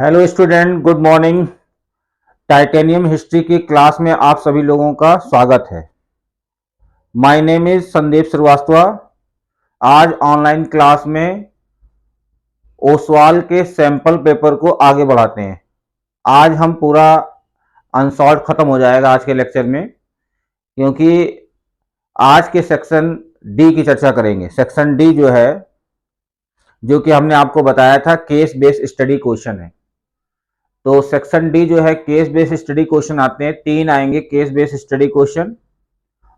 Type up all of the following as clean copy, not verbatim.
Hello student, good morning. Titanium history की class में आप सभी लोगों का स्वागत है। My name is Sandeep Shrivastava. आज ऑनलाइन क्लास में ओसवाल के सैंपल पेपर को आगे बढ़ाते हैं। आज हम पूरा अनसॉल्व खत्म हो जाएगा आज के लेक्चर में, क्योंकि आज के सेक्शन डी की चर्चा करेंगे। सेक्शन डी जो है, जो कि हमने आपको बताया था केस बेस्ड स्टडी क्वेश्चन है। तो सेक्शन डी जो है केस बेस्ड स्टडी क्वेश्चन आते हैं, 3 आएंगे केस बेस्ड स्टडी क्वेश्चन,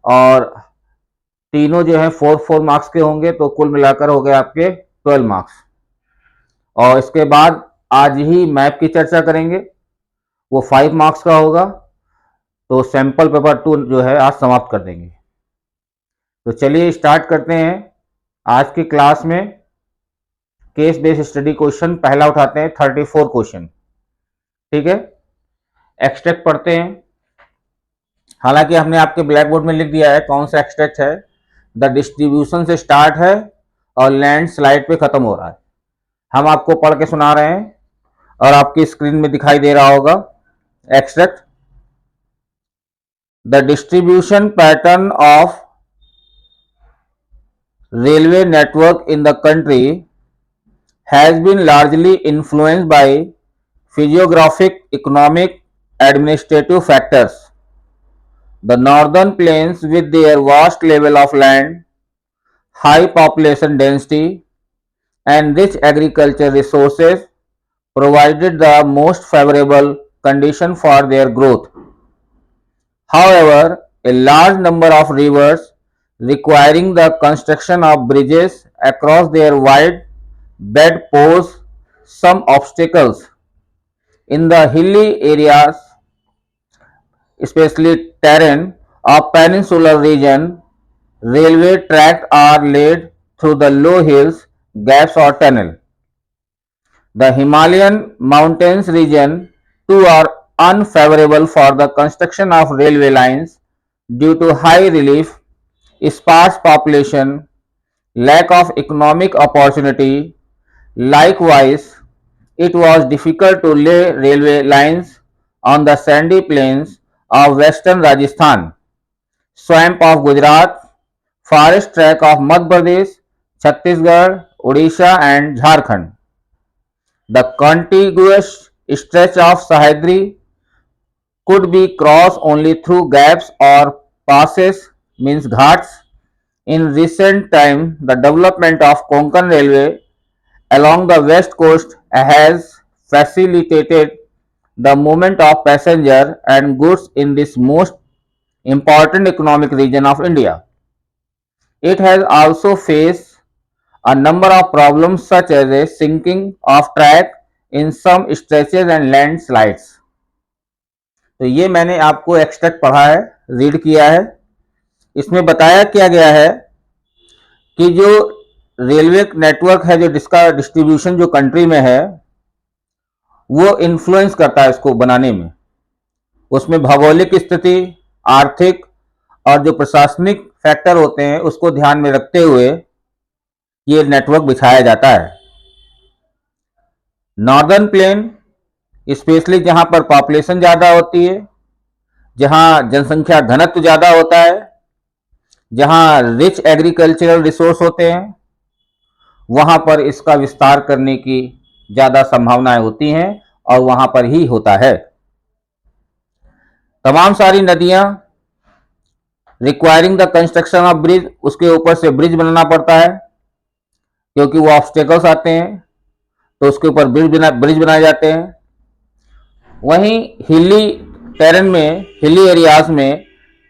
और तीनों जो है 4 मार्क्स के होंगे। तो कुल मिलाकर हो गए आपके 12 मार्क्स। और इसके बाद आज ही मैप की चर्चा करेंगे, वो 5 मार्क्स का होगा। तो सैंपल पेपर 2 जो है आज समाप्त कर देंगे। तो चलिए स्टार्ट करते हैं आज की क्लास में। केस बेस्ड स्टडी क्वेश्चन पहला उठाते हैं, 34 क्वेश्चन। ठीक है, एक्सट्रैक्ट पढ़ते हैं। हालांकि हमने आपके ब्लैक बोर्ड में लिख दिया है कौन सा एक्सट्रैक्ट है। द डिस्ट्रीब्यूशन से स्टार्ट है और लैंड स्लाइड पे खत्म हो रहा है। हम आपको पढ़ के सुना रहे हैं और आपकी स्क्रीन में दिखाई दे रहा होगा extract. The distribution pattern of railway network in the country has been largely influenced by physiographic, economic, administrative factors. The northern plains, with their vast level of land, high population density, and rich agricultural resources, provided the most favorable condition for their growth. However, a large number of rivers requiring the construction of bridges across their wide bed pose some obstacles. In the hilly areas, especially terrain of peninsular region, railway tracks are laid through the low hills, gaps or tunnel. The Himalayan mountains region too are unfavorable for the construction of railway lines due to high relief, sparse population, lack of economic opportunity. Likewise, it was difficult to lay railway lines on the sandy plains of western Rajasthan, swamp of Gujarat, forest track of Madhya Pradesh, Chhattisgarh, Odisha and Jharkhand. The contiguous stretch of Sahyadri could be crossed only through gaps or passes, means ghats. In recent time, the development of Konkan Railway along the west coast has facilitated the movement of passenger and goods in this most important economic region of India. It has also faced a number of problems such as a sinking of track in some stretches and landslides. तो ये मैंने आपको extract पढ़ा है, read किया है। इसमें बताया क्या गया है कि जो रेलवे नेटवर्क है, जो जिसका डिस्ट्रीब्यूशन जो कंट्री में है, वो इन्फ्लुएंस करता है इसको बनाने में। उसमें भौगोलिक स्थिति, आर्थिक और जो प्रशासनिक फैक्टर होते हैं उसको ध्यान में रखते हुए ये नेटवर्क बिछाया जाता है। नॉर्दर्न प्लेन, स्पेशली जहां पर पॉपुलेशन ज़्यादा होती है, जहां जनसंख्या घनत्व ज़्यादा होता है, जहां रिच एग्रीकल्चरल रिसोर्स होते हैं, वहां पर इसका विस्तार करने की ज़्यादा संभावनाएं होती हैं और वहां पर ही होता है। तमाम सारी नदियां requiring the construction of bridge, उसके ऊपर से ब्रिज बनाना पड़ता है, क्योंकि वो ऑब्स्टेकल्स आते हैं तो उसके ऊपर ब्रिज बनाए जाते हैं। वहीं हिली टेरेन में, हिली एरियाज में,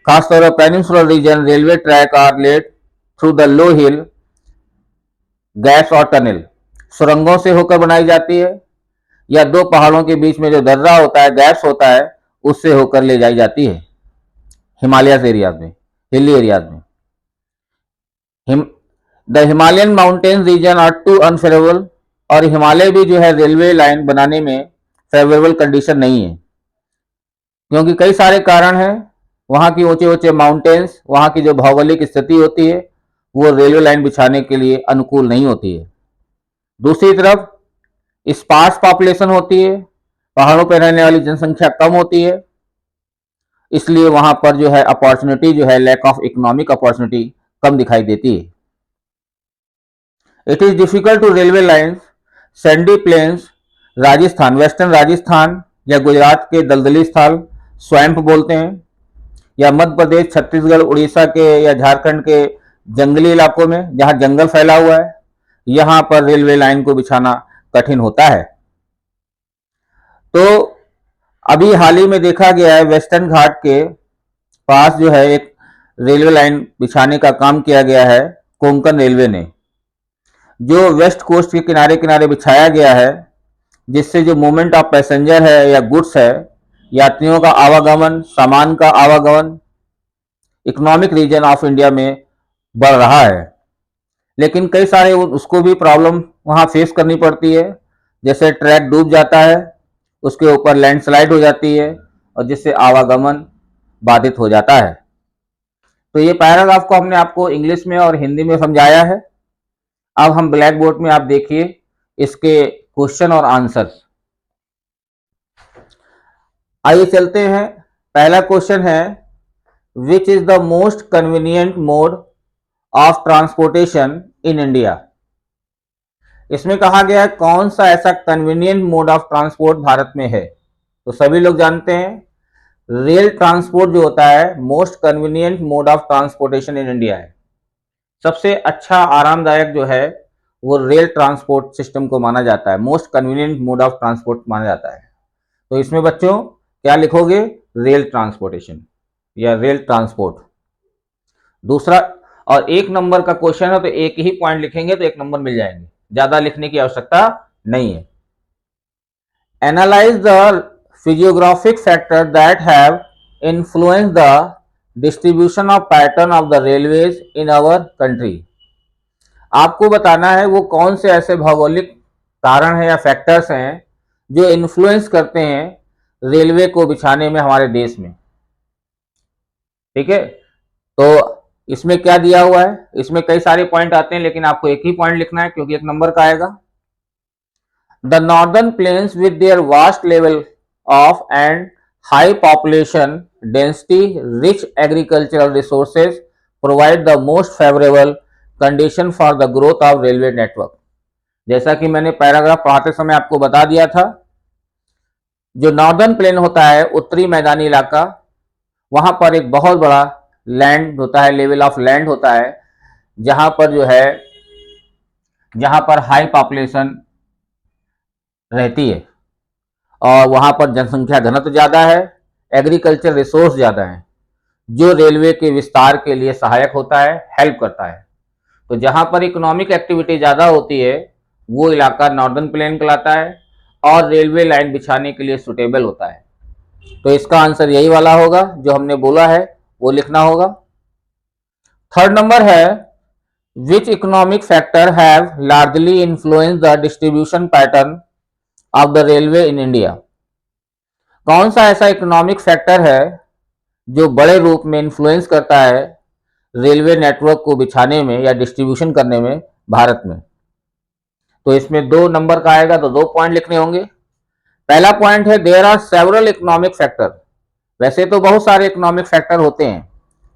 खासतौर पर peninsular region, railway track are laid through the low hill, gaps और टनल, सुरंगों से होकर बनाई जाती है या दो पहाड़ों के बीच में जो दर्रा होता है, गैप्स होता है, उससे होकर ले जाई जाती है। हिमालयस एरियाज में, हिली एरियाज में the Himalayan mountain region are to unfavourable, और हिमालय भी जो है रेलवे लाइन बनाने में फेवरेबल कंडीशन नहीं है, क्योंकि कई सारे कारण हैं। वहां की ऊंचे ऊंचे माउंटेन्स, वहां की जो भौगोलिक स्थिति होती है वो रेलवे लाइन बिछाने के लिए अनुकूल नहीं होती है। दूसरी तरफ स्पार्स पॉपुलेशन होती है, पहाड़ों पर रहने वाली जनसंख्या कम होती है, इसलिए वहां पर जो है अपॉर्चुनिटी जो है, लैक ऑफ इकोनॉमिक अपॉर्चुनिटी कम दिखाई देती है। It is difficult to railway lines sandy plains, Rajasthan, western Rajasthan या गुजरात के दलदली स्थल स्वैम्प बोलते हैं, या मध्य प्रदेश, छत्तीसगढ़, उड़ीसा के या झारखंड के जंगली इलाकों में जहां जंगल फैला हुआ है, यहां पर रेलवे लाइन को बिछाना कठिन होता है। तो अभी हाल ही में देखा गया है, वेस्टर्न घाट के पास जो है एक रेलवे लाइन बिछाने का काम किया गया है कोंकण रेलवे ने, जो वेस्ट कोस्ट के किनारे किनारे बिछाया गया है, जिससे जो मूवमेंट ऑफ पैसेंजर है या गुड्स है, यात्रियों का आवागमन, सामान का आवागमन इकोनॉमिक रीजन ऑफ इंडिया में बढ़ रहा है। लेकिन कई सारे उसको भी प्रॉब्लम वहाँ फेस करनी पड़ती है, जैसे ट्रैक डूब जाता है, उसके ऊपर लैंडस्लाइड हो जाती है और जिससे आवागमन बाधित हो जाता है। तो ये पैराग्राफ को हमने आपको इंग्लिश में और हिंदी में समझाया है। अब हम ब्लैक बोर्ड में आप देखिए इसके क्वेश्चन और आंसर्स। आइए चलते हैं। पहला क्वेश्चन है, which is the most convenient mode of transportation in India. इसमें कहा गया है कौन सा ऐसा convenient mode of transport Bharat में है। तो सभी लोग जानते हैं रेल ट्रांसपोर्ट जो होता है most convenient mode of transportation in India है। सबसे अच्छा आरामदायक जो है वो रेल ट्रांसपोर्ट सिस्टम को माना जाता है, most convenient mode of transport माना जाता है। तो इसमें बच्चों क्या लिखोगे, रेल ट्रांसपोर्टेशन या रेल ट्रांसपोर्ट। दूसरा और एक नंबर का क्वेश्चन है तो एक ही पॉइंट लिखेंगे तो एक नंबर मिल जाएंगे, ज्यादा लिखने की आवश्यकता नहीं है। Analyse the physiographic factor that have influence the distribution of pattern of the railways in our country. आपको बताना है वो कौन से ऐसे भौगोलिक कारण है या फैक्टर्स हैं जो इन्फ्लुएंस करते हैं रेलवे को बिछाने में हमारे देश में। ठीक है, तो इसमें क्या दिया हुआ है, इसमें कई सारे पॉइंट आते हैं लेकिन आपको एक ही पॉइंट लिखना है क्योंकि एक नंबर का आएगा। The northern plains with their vast level of and high population density rich agricultural resources provide the most favourable condition for the growth of railway network. जैसा कि मैंने पैराग्राफ पढ़ाते समय आपको बता दिया था, जो नॉर्दर्न प्लेन होता है उत्तरी मैदानी इलाका, वहां पर एक बहुत बड़ा लैंड होता है, लेवल ऑफ लैंड होता है, जहां पर जो है जहां पर हाई पॉपुलेशन रहती है और वहां पर जनसंख्या घनत्व ज्यादा है, एग्रीकल्चर रिसोर्स ज्यादा है, जो रेलवे के विस्तार के लिए सहायक होता है, हेल्प करता है। तो जहां पर इकोनॉमिक एक्टिविटी ज्यादा होती है वो इलाका नॉर्दर्न प्लेन कहलाता है और रेलवे लाइन बिछाने के लिए सुटेबल होता है। तो इसका आंसर यही वाला होगा जो हमने बोला है, वो लिखना होगा। थर्ड नंबर है, which economic factor have largely influence the distribution pattern of the railway in India. कौन सा ऐसा इकोनॉमिक फैक्टर है जो बड़े रूप में इन्फ्लुएंस करता है रेलवे नेटवर्क को बिछाने में या डिस्ट्रीब्यूशन करने में भारत में। तो इसमें 2 नंबर का आएगा तो 2 पॉइंट लिखने होंगे। पहला पॉइंट है, there are several economic factor. वैसे तो बहुत सारे इकोनॉमिक फैक्टर होते हैं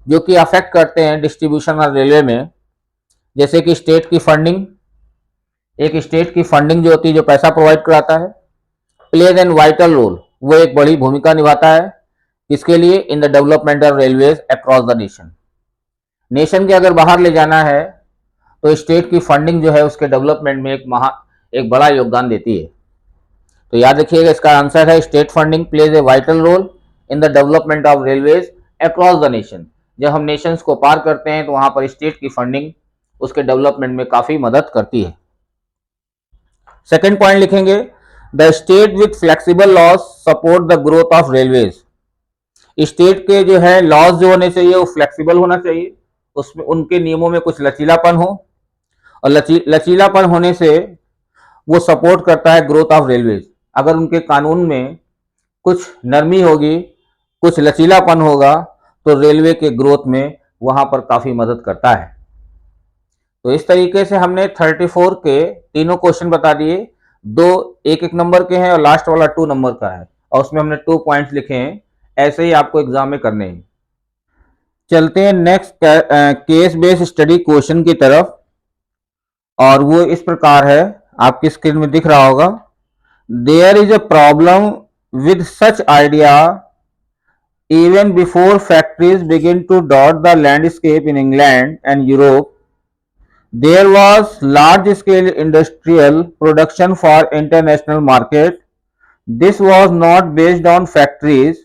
जो कि अफेक्ट करते हैं डिस्ट्रीब्यूशन और रेलवे में, जैसे कि स्टेट की फंडिंग। एक स्टेट की फंडिंग जो होती है, जो पैसा प्रोवाइड कराता है, प्लेज एन वाइटल रोल, वो एक बड़ी भूमिका निभाता है इसके लिए, इन the development of railways across the nation. Nation के अगर बाहर ले जाना है तो स्टेट की फंडिंग जो है उसके डेवलपमेंट में एक बड़ा योगदान देती है। तो याद रखिएगा इसका आंसर है, state funding plays a vital role in the development of railways across the nation. जब हम नेशंस को पार करते हैं तो वहां पर स्टेट की फंडिंग उसके डेवलपमेंट में काफी मदद करती है। सेकेंड पॉइंट लिखेंगे, the state with flexible laws support the growth of railways. State के जो है लॉज जो होने चाहिए वो फ्लेक्सिबल होना चाहिए, उसमें उनके नियमों में कुछ लचीलापन हो, और लचीलापन होने से वो सपोर्ट करता है ग्रोथ ऑफ रेलवेज। अगर उनके कानून में कुछ नरमी होगी, कुछ लचीलापन होगा तो रेलवे के ग्रोथ में वहां पर काफी मदद करता है। तो इस तरीके से हमने 34 के तीनों क्वेश्चन बता दिए। दो एक एक नंबर के हैं और लास्ट वाला 2 नंबर का है, और उसमें हमने 2 पॉइंट्स लिखे हैं। ऐसे ही आपको एग्जाम में करने हैं। चलते हैं next case based study question की तरफ, और वो इस प्रकार है, आपकी स्क्रीन में दिख रहा होगा। There is a problem with such idea even before factories begin to dot the landscape in England and Europe. There was large scale industrial production for international market. This was not based on factories.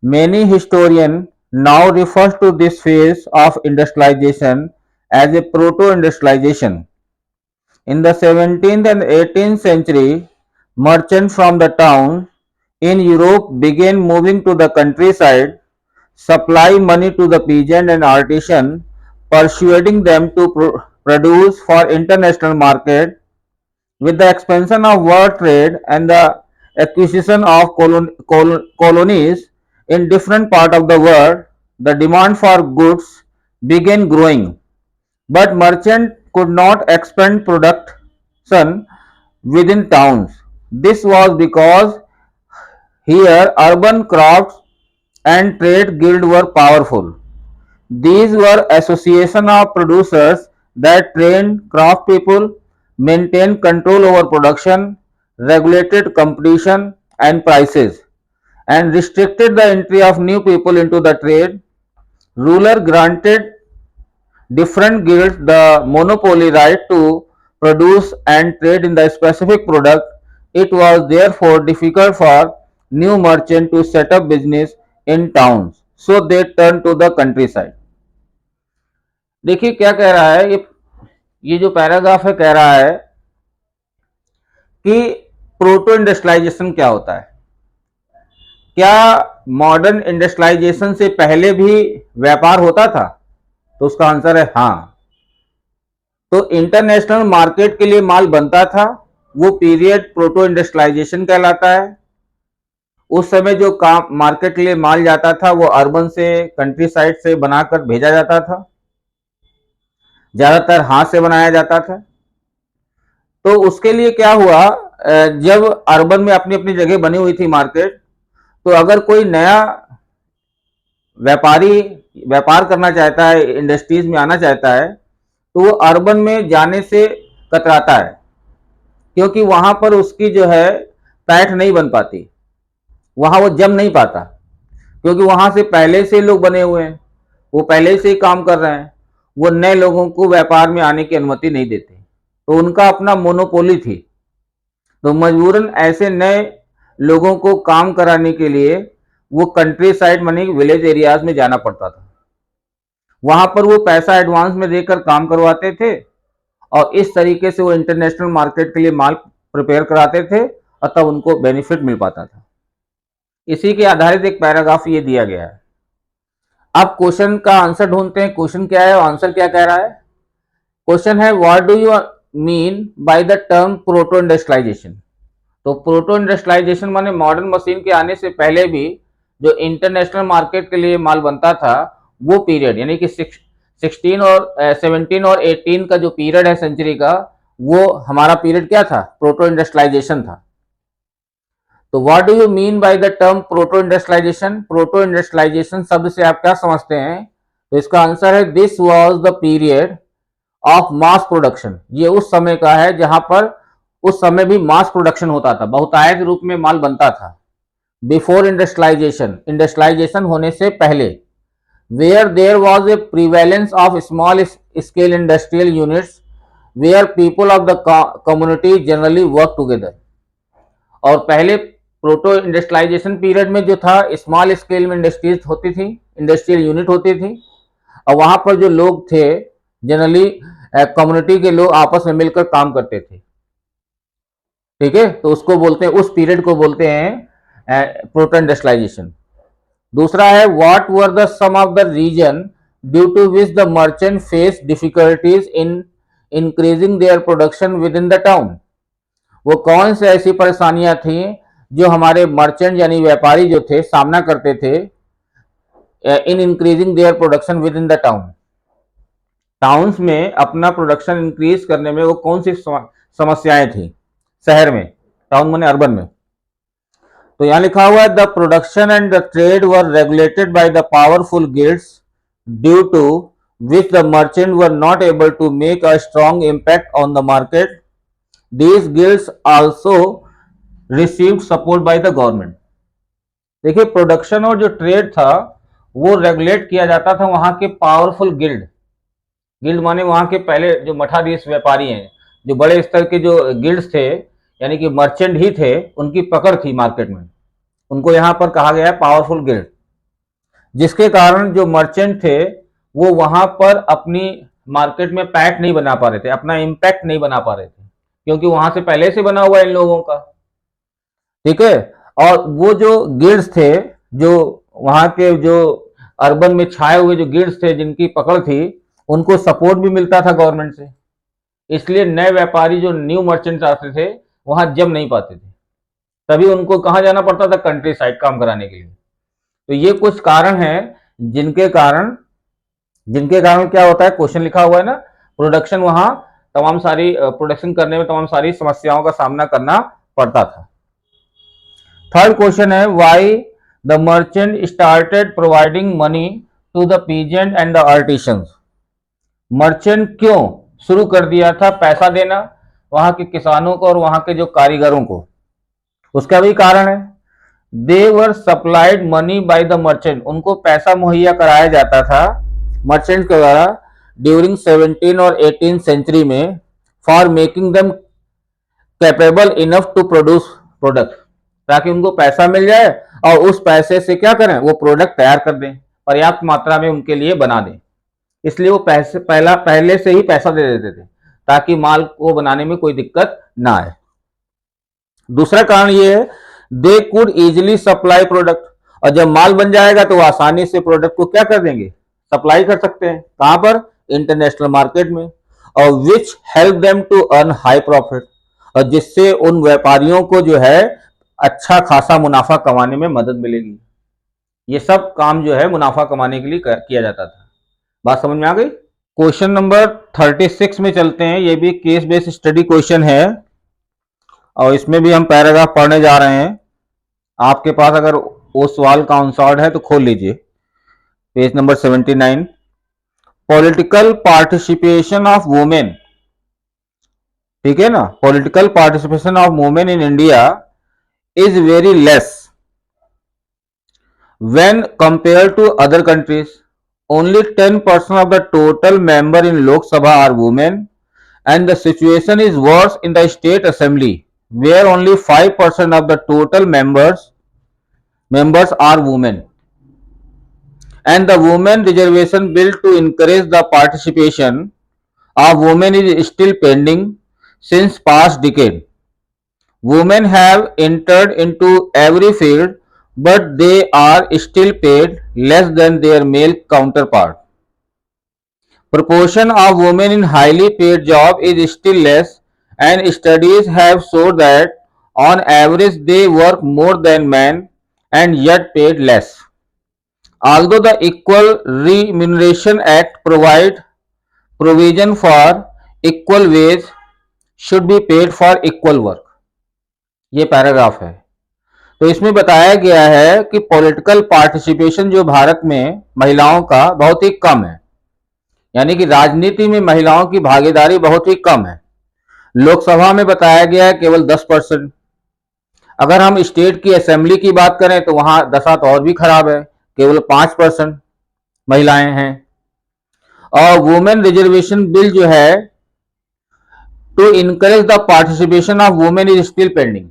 Many historians now refer to this phase of industrialization as a proto-industrialization. In the 17th and 18th century, merchants from the town in Europe began moving to the countryside, supply money to the peasant and artisan, persuading them to produce for international market. With the expansion of world trade and the acquisition of colonies in different parts of the world, the demand for goods began growing. But merchants could not expand production within towns. This was because here urban crafts and trade guilds were powerful. These were associations of producers that trained craft people, maintained control over production, regulated competition and prices, and restricted the entry of new people into the trade. Ruler granted different guilds the monopoly right to produce and trade in the specific product. It was therefore difficult for new merchants to set up business in towns, so they turned to the countryside. देखिए क्या कह रहा है ये जो paragraph है, कह रहा है कि प्रोटो इंडस्ट्रियलाइजेशन क्या होता है। क्या मॉडर्न इंडस्ट्रियलाइजेशन से पहले भी व्यापार होता था? तो उसका आंसर है हाँ। तो इंटरनेशनल मार्केट के लिए माल बनता था, वो पीरियड प्रोटो इंडस्ट्रियलाइजेशन कहलाता है। उस समय जो काम मार्केट के लिए माल जाता था वो अर्बन से, कंट्री साइड से बनाकर भेजा जाता था, ज्यादातर हाथ से बनाया जाता था। तो उसके लिए क्या हुआ, जब अर्बन में अपनी अपनी जगह बनी हुई थी मार्केट, तो अगर कोई नया व्यापारी व्यापार करना चाहता है, इंडस्ट्रीज में आना चाहता है, तो वो अर्बन में जाने से कतराता है, क्योंकि वहां पर उसकी जो है पैठ नहीं बन पाती, वहां वो जम नहीं पाता, क्योंकि वहां से पहले से लोग बने हुए हैं, वो पहले से ही काम कर रहे हैं, वो नए लोगों को व्यापार में आने की अनुमति नहीं देते। तो उनका अपना मोनोपोली थी। तो मजबूरन ऐसे नए लोगों को काम कराने के लिए वो कंट्री साइड मानी विलेज एरियाज में जाना पड़ता था। वहां पर वो पैसा एडवांस में देकर काम करवाते थे, और इस तरीके से वो इंटरनेशनल मार्केट के लिए माल प्रिपेयर कराते थे, और तब उनको बेनिफिट मिल पाता था। इसी के आधारित एक पैराग्राफ ये दिया गया है। अब क्वेश्चन का आंसर ढूंढते हैं। क्वेश्चन क्या है और आंसर क्या कह रहा है। क्वेश्चन है, what do you mean by the term proto industrialisation. तो प्रोटो इंडस्ट्रियलाइजेशन माने मॉडर्न मशीन के आने से पहले भी जो इंटरनेशनल मार्केट के लिए माल बनता था, वो पीरियड यानी कि 16 और 17 और 18 का जो पीरियड है सेंचुरी का, वो हमारा पीरियड क्या था, प्रोटो इंडस्ट्रियलाइजेशन था। तो what do you mean by the term proto industrialisation. Proto industrialisation शब्द से आप क्या समझते हैं? तो इसका आंसर है, this was the period of mass production. ये उस समय का है जहां पर उस समय भी मास प्रोडक्शन होता था, बहुतायत रूप में माल बनता था। बिफोर इंडस्ट्रियलाइजेशन, इंडस्ट्रियलाइजेशन होने से पहले, where there was a prevalence of small scale industrial units where people of the community generally work together. और पहले प्रोटो इंडस्ट्रियलाइजेशन पीरियड में जो था, स्मॉल स्केल में इंडस्ट्रीज होती थी, इंडस्ट्रियल यूनिट होती थी, और वहां पर जो लोग थे जनरली कम्युनिटी के लोग आपस में मिलकर काम करते थे। ठीक है, तो उसको बोलते हैं, उस पीरियड को बोलते हैं प्रोटो इंडस्ट्रियलाइजेशन। दूसरा है, what were the some of the reason due to which the merchant face difficulties in increasing their production within the town. वो कौन से ऐसी परेशानियां थी जो हमारे मर्चेंट यानी व्यापारी जो थे सामना करते थे इन increasing their production within the town. Towns में अपना प्रोडक्शन इंक्रीज करने में वो कौन सी समस्याएं थी। शहर में, टाउन माने अर्बन में। तो यहां लिखा हुआ है the production and the trade were regulated by the powerful guilds due to which the merchant were not able to make a strong impact on the market. These guilds also received support by the government. देखिए production और जो trade था वो regulate किया जाता था वहां के पावरफुल गिल्ड। गिल्ड माने वहां के पहले जो मठाधीश व्यापारी हैं, जो बड़े स्तर के जो गिल्ड्स थे, यानी कि मर्चेंट ही थे, उनकी पकड़ थी मार्केट में। उनको यहां पर कहा गया है पावरफुल गिल्ड, जिसके कारण जो मर्चेंट थे वो वहां पर अपनी मार्केट में पैठ नहीं बना पा रहे थे, अपना इंपैक्ट नहीं बना पा रहे थे, क्योंकि वहां से पहले से बना हुआ इन लोगों का। ठीक है। और वो जो गिल्ड्स थे, जो वहां के जो अर्बन में छाए हुए जो गिल्ड्स थे जिनकी पकड़ थी, उनको सपोर्ट भी मिलता था गवर्नमेंट से। इसलिए नए व्यापारी जो न्यू मर्चेंट्स आते थे वहां जम नहीं पाते थे, तभी उनको कहां जाना पड़ता था, कंट्री साइड काम कराने के लिए। तो ये कुछ कारण हैं जिनके कारण क्या होता है, क्वेश्चन लिखा हुआ है ना, प्रोडक्शन वहां तमाम सारी प्रोडक्शन करने में तमाम सारी समस्याओं का सामना करना पड़ता था। थर्ड क्वेश्चन है why the merchant started providing money to the peasant and the artisans. Merchant क्यों शुरू कर दिया था पैसा देना वहां के किसानों को और वहां के जो कारीगरों को, उसका भी कारण है। They were supplied money by the merchant, उनको पैसा मुहैया कराया जाता था मर्चेंट के द्वारा ड्यूरिंग 17 और 18 सेंचुरी में, for making them capable enough to produce product, ताकि उनको पैसा मिल जाए और उस पैसे से क्या करें, वो प्रोडक्ट तैयार कर दें, पर्याप्त मात्रा में उनके लिए बना दें। इसलिए वो पहले से ही पैसा दे देते थे ताकि माल को बनाने में कोई दिक्कत ना आए। दूसरा कारण ये है they could easily supply product, और जब माल बन जाएगा तो वो आसानी से प्रोडक्ट को क्या कर देंगे, सप्लाई कर सकते हैं। कहां पर, इंटरनेशनल मार्केट में। और which help them to earn high profit, और जिससे उन व्यापारियों को जो है अच्छा खासा मुनाफा कमाने में मदद मिलेगी। ये सब काम जो है मुनाफा कमाने के लिए किया जाता था। बात समझ में आ गई। क्वेश्चन नंबर 36 में चलते हैं। ये भी केस बेस्ड स्टडी क्वेश्चन है और इसमें भी हम पैराग्राफ पढ़ने जा रहे हैं। आपके पास अगर ओसवाल का आंसर्ड है तो खोल लीजिए, page number 79। Political participation of women, ठीक है ना, political participation of women in India is very less when compared to other countries. Only 10% of the total member in Lok Sabha are women, and the situation is worse in the state assembly where only 5% of the total members are women. And the women reservation bill to encourage the participation of women is still pending since past decade. Women have entered into every field, but they are still paid less than their male counterpart. Proportion of women in highly paid job is still less, and studies have shown that on average they work more than men and yet paid less. Although the Equal Remuneration Act provides provision for equal wage should be paid for equal work. ये paragraph है। तो इसमें बताया गया है कि political participation जो भारत में महिलाओं का बहुत ही कम है, यानी कि राजनीति में महिलाओं की भागीदारी बहुत ही कम है। लोकसभा में बताया गया है केवल 10%। अगर हम स्टेट की असेंबली की बात करें तो वहां दशा तो और भी खराब है, केवल 5% महिलाएं हैं। और वुमेन रिजर्वेशन बिल जो है to encourage the participation of women is still pending,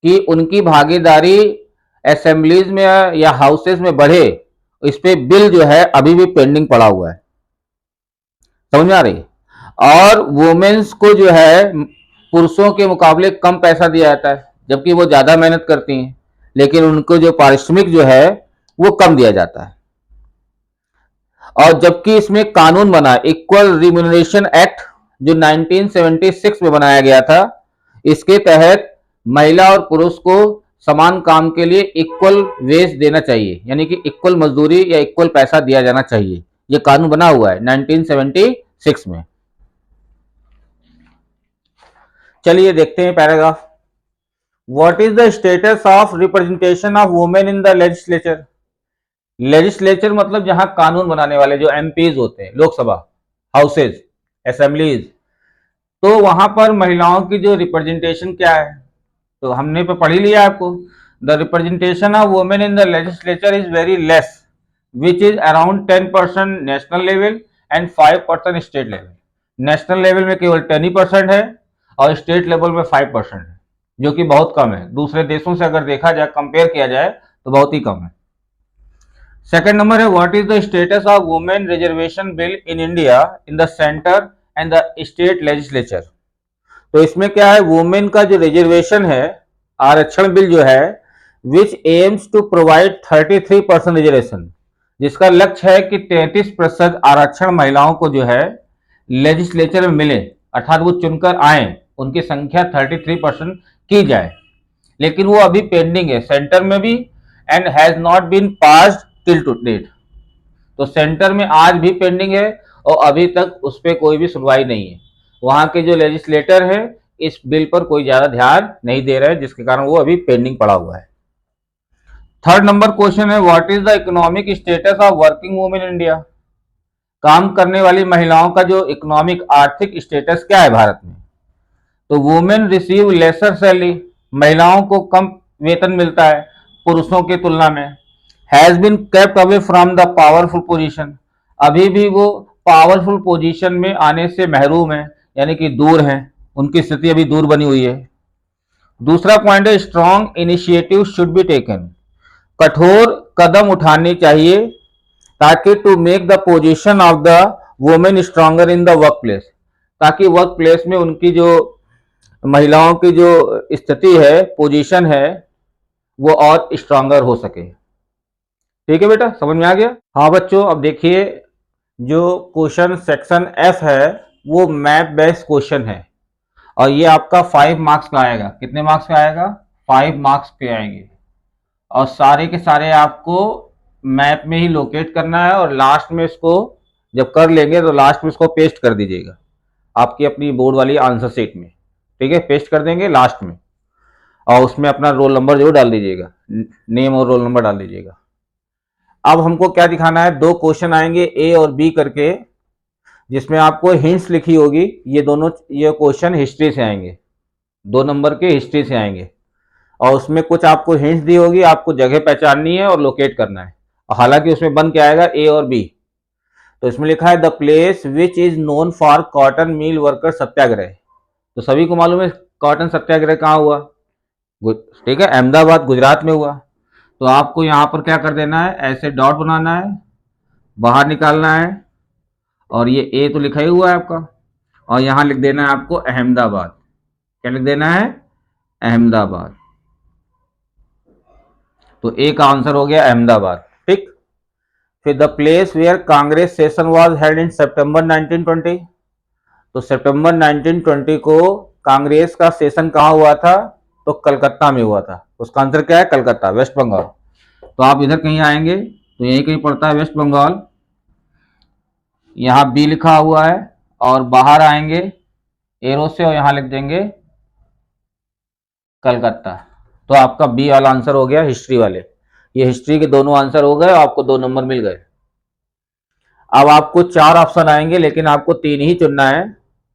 कि उनकी भागीदारी असेंबलीज में या हाउसेस में बढ़े, इस पे बिल जो है अभी भी पेंडिंग पड़ा हुआ है। समझ में आ रही। और वुमेन्स को जो है पुरुषों के मुकाबले कम पैसा दिया जाता है, जबकि वो ज्यादा मेहनत करती हैं, लेकिन उनको जो पारिश्रमिक जो है वो कम दिया जाता है। और जबकि इसमें कानून बना इक्वल रिम्यूनरेशन एक्ट जो 1976 में बनाया गया था, इसके तहत महिला और पुरुष को समान काम के लिए इक्वल वेज देना चाहिए, यानी कि इक्वल मजदूरी या इक्वल पैसा दिया जाना चाहिए। ये कानून बना हुआ है 1976 में। चलिए देखते हैं paragraph. What is the status of representation of women in the legislature. Legislature मतलब जहां कानून बनाने वाले जो एमपीज होते हैं, लोकसभा हाउसेज, असेंबलीज, तो वहां पर महिलाओं की जो रिप्रेजेंटेशन क्या है, तो हमने तो पढ़ ही लिया आपको। The representation of women in the legislature is very less, which is around 10% national level and 5% state level. National level में केवल 10% है और स्टेट लेवल में 5% है, जो कि बहुत कम है। दूसरे देशों से अगर देखा जाए, कंपेयर किया जाए, तो बहुत ही कम है। सेकेंड नंबर है what is the status of women reservation bill in India in the centre and the state legislature. तो इसमें क्या है, वुमेन का जो रिजर्वेशन है, आरक्षण बिल जो है, which aims to provide 33% reservation, जिसका लक्ष्य है कि 33% आरक्षण महिलाओं को जो है लेजिस्लेचर में मिले, अर्थात वो चुनकर आए, उनकी संख्या 33% की जाए। लेकिन वो अभी पेंडिंग है सेंटर में भी, and has not been passed till to date. तो सेंटर में आज भी पेंडिंग है और अभी तक उस पर कोई भी सुनवाई नहीं है। वहां के जो लेजिस्लेटर है इस बिल पर कोई ज्यादा ध्यान नहीं दे रहे हैं, जिसके कारण वो अभी पेंडिंग पड़ा हुआ है। थर्ड नंबर क्वेश्चन है what is the economic status of working women in India. काम करने वाली महिलाओं का जो इकोनॉमिक आर्थिक स्टेटस क्या है भारत में। तो वुमेन रिसीव लेसर सैलरी, महिलाओं को कम वेतन मिलता है पुरुषों की तुलना में। Has been kept away from the powerful position, अभी भी वो पावरफुल पोजीशन में आने से महरूम है, यानी कि दूर हैं, उनकी स्थिति अभी दूर बनी हुई है। दूसरा पॉइंट है strong initiative should be taken, कठोर कदम उठाने चाहिए ताकि to make the position of the women stronger in the work place, ताकि वर्क प्लेस में उनकी जो महिलाओं की जो स्थिति है, पोजीशन है, वो और स्ट्रॉन्गर हो सके। ठीक है बेटा, समझ में आ गया। हाँ बच्चों, अब देखिए जो क्वेश्चन सेक्शन एफ है वो मैप बेस्ड क्वेश्चन है और ये आपका 5 मार्क्स का आएगा। कितने मार्क्स का आएगा? 5 मार्क्स के आएंगे और सारे के सारे आपको मैप में ही लोकेट करना है और लास्ट में इसको जब कर लेंगे तो लास्ट में इसको पेस्ट कर दीजिएगा आपकी अपनी बोर्ड वाली आंसर शीट में। ठीक है, पेस्ट कर देंगे लास्ट में और उसमें अपना रोल नंबर जरूर डाल दीजिएगा, नेम और रोल नंबर डाल दीजिएगा। अब हमको क्या दिखाना है, 2 क्वेश्चन आएंगे ए और बी करके, जिसमें आपको हिंट्स लिखी होगी। ये दोनों ये क्वेश्चन हिस्ट्री से आएंगे, 2 नंबर के हिस्ट्री से आएंगे और उसमें कुछ आपको हिंट्स दी होगी, आपको जगह पहचाननी है और लोकेट करना है। और हालांकि उसमें बन के आएगा ए और बी। तो इसमें लिखा है the place which is known for cotton mill worker satyagraha. तो सभी को मालूम है कॉटन सत्याग्रह कहाँ हुआ, ठीक है, अहमदाबाद गुजरात में हुआ। तो आपको यहाँ पर क्या कर देना है, ऐसे डॉट बनाना है, बाहर निकालना है और ये ए तो लिखा ही हुआ है आपका, और यहाँ लिख देना है आपको अहमदाबाद। क्या लिख देना है? अहमदाबाद। तो ए का आंसर हो गया अहमदाबाद। ठीक। फिर the place where Congress session was held in September 1920। तो सितंबर 1920 को कांग्रेस का सेशन कहाँ हुआ था? तो कलकत्ता में हुआ था। उसका आंसर क्या है? कलकत्ता, वेस्ट बंगाल। तो आप इधर कहीं आएंगे तो यही कहीं पड़ता है वेस्ट बंगाल, यहाँ बी लिखा हुआ है और बाहर आएंगे एरो से और यहाँ लिख देंगे कलकत्ता। तो आपका बी वाला आंसर हो गया हिस्ट्री वाले। ये हिस्ट्री के दोनों आंसर हो गए, आपको 2 नंबर मिल गए। अब आपको 4 ऑप्शन आएंगे लेकिन आपको 3 ही चुनना है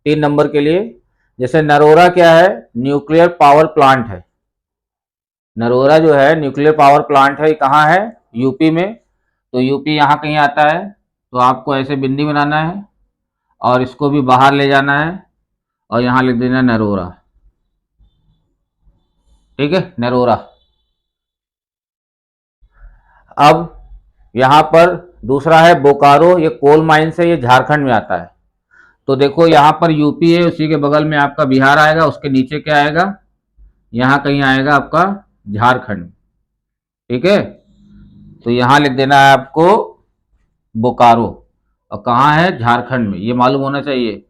3 नंबर के लिए। जैसे नरोरा क्या है? न्यूक्लियर पावर प्लांट है। नरोरा जो है न्यूक्लियर पावर प्लांट है, कहाँ है? यूपी में। तो यूपी यहाँ कहीं आता है, तो आपको ऐसे बिंदी बनाना है और इसको भी बाहर ले जाना है और यहाँ लिख देना नरोरा। ठीक है, नरोरा। अब यहाँ पर दूसरा है बोकारो, ये कोल माइंस है, ये झारखंड में आता है। तो देखो यहाँ पर यूपी है, उसी के बगल में आपका बिहार आएगा, उसके नीचे क्या आएगा? यहाँ कहीं आएगा आपका झारखंड। ठीक है, तो यहाँ लिख देना है आपको बोकारो और कहाँ है? झारखंड में। ये मालूम होना चाहिए,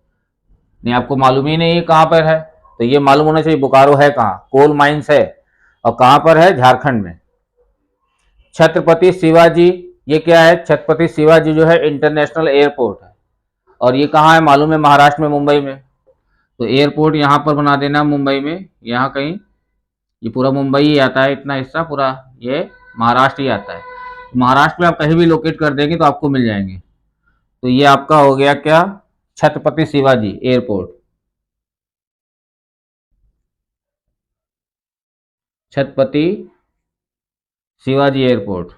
नहीं आपको मालूम ही नहीं है कहाँ पर है, तो ये मालूम होना चाहिए बोकारो है कहाँ, कोल माइंस है और कहाँ पर है? झारखंड में। छत्रपति शिवाजी, ये क्या है? छत्रपति शिवाजी जो है इंटरनेशनल एयरपोर्ट है और ये कहाँ है? मालूम है, महाराष्ट्र में, मुंबई में। तो एयरपोर्ट यहाँ पर बना देना मुंबई में, यहाँ कहीं, ये पूरा मुंबई ही आता है, इतना हिस्सा पूरा ये महाराष्ट्र ही आता है। महाराष्ट्र में आप कहीं भी लोकेट कर देंगे तो आपको मिल जाएंगे। तो ये आपका हो गया क्या, Chhatrapati Shivaji airport. Chhatrapati Shivaji airport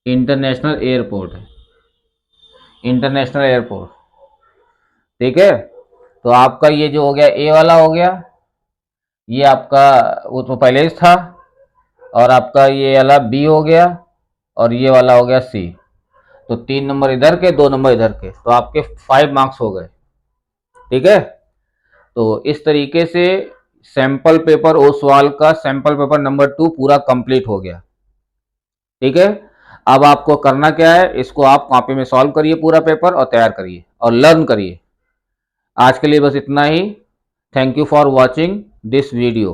international airport है, इंटरनेशनल एयरपोर्ट। ठीक है, तो आपका ये जो हो गया ए वाला हो गया, ये आपका वो तो पहले ही था, और आपका ये वाला बी हो गया, और ये वाला हो गया सी। तो 3 नंबर इधर के, 2 नंबर इधर के, तो आपके 5 मार्क्स हो गए। ठीक है, तो इस तरीके से सैंपल पेपर ओसवाल का सैंपल पेपर नंबर 2 पूरा कंप्लीट हो गया। ठीक है, अब आपको करना क्या है, इसको आप कॉपी में सॉल्व करिए पूरा पेपर और तैयार करिए और लर्न करिए। आज के लिए बस इतना ही। Thank you for watching this video.